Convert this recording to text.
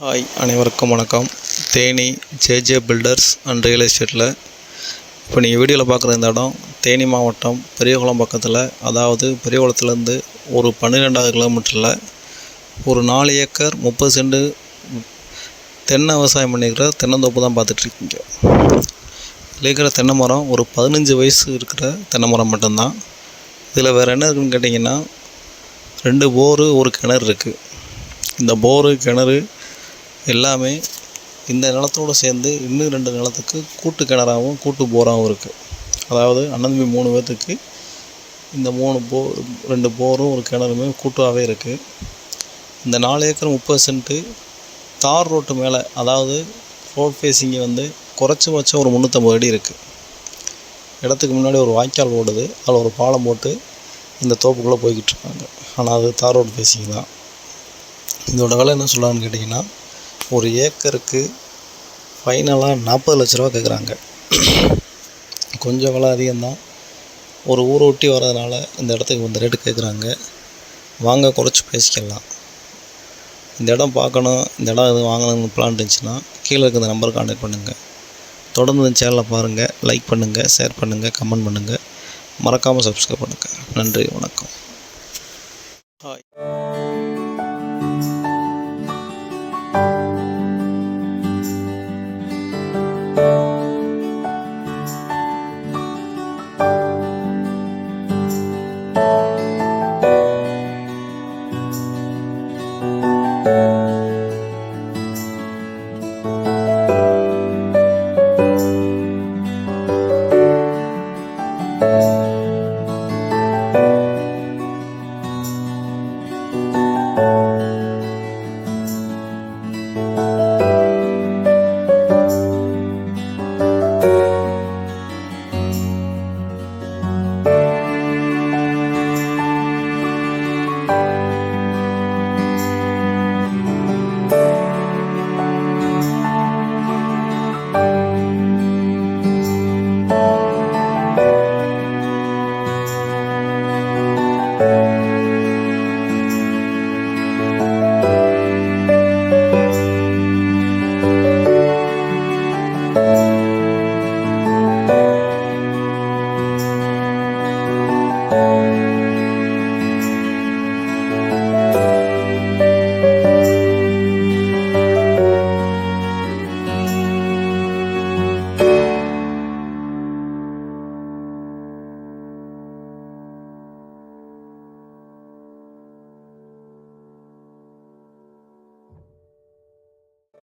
Hi, அனைவருக்கும் வணக்கம். Theni JJ filters and real எஸ்டேட்டில் இப்போ நீங்கள் வீடியோவில் பார்க்குற இந்த இடம் தேனி மாவட்டம் பெரியகுளம் பக்கத்தில், அதாவது பெரியகுளத்துலேருந்து ஒரு 12வது கிலோமீட்டரில் ஒரு 4 ஏக்கர் 30 சென்ட் தென்னை விவசாயம் பண்ணிக்கிற தென்னந்தோப்பு தான் பார்த்துட்ருக்கீங்க. இதில் இருக்கிற தென்னை மரம் ஒரு 15 வயசு இருக்கிற தென்னை மரம் மட்டும்தான். இதில் வேறு என்ன இருக்குதுன்னு கேட்டிங்கன்னா, 2 போரு ஒரு கிணறு இருக்குது. இந்த போரு கிணறு எல்லாமே இந்த நிலத்தோடு சேர்ந்து இன்னும் 2 நிலத்துக்கு கூட்டு கிணறாகவும் கூட்டு போராகவும் இருக்குது. அதாவது அண்ணன் தம்பி 3 பேர்த்துக்கு இந்த 2 போரும் ஒரு கிணறுமே கூட்டாகவே இருக்குது. இந்த 4 ஏக்கர் 30 சென்ட்டு தார் ரோட்டு மேலே, அதாவது ரோட் ஃபேஸிங்கு வந்து குறைச்சபட்சம் ஒரு 350 அடி இருக்குது. இடத்துக்கு முன்னாடி ஒரு வாய்க்கால் ஓடுது, அதில் ஒரு பாலம் போட்டு இந்த தோப்புக்குள்ளே போய்கிட்டு இருக்காங்க. ஆனால் அது தார் ரோடு ஃபேஸிங் தான். இதோட விலை என்ன சொல்லலாம்னு கேட்டிங்கன்னா, ஒரு ஏக்கருக்கு ஃபைனலாக 40 லட்ச ரூபா கேட்குறாங்க. கொஞ்சம் விலை அதிகம்தான். ஒரு ஊரை ஒட்டி வர்றதுனால இந்த இடத்துக்கு இந்த ரேட்டு கேட்குறாங்க. வாங்க, குறைச்சி பேசிக்கலாம். இந்த இடம் பார்க்கணும், இந்த இடம் எதுவும் வாங்கணும்னு பிளான் இருந்துச்சுன்னா கீழே இருக்க இந்த நம்பருக்கு கான்டாக்ட் பண்ணுங்கள். தொடர்ந்து இந்த சேனலை பாருங்கள், லைக் பண்ணுங்கள், ஷேர் பண்ணுங்கள், கமெண்ட் பண்ணுங்கள், மறக்காமல் சப்ஸ்கிரைப் பண்ணுங்கள். நன்றி, வணக்கம்.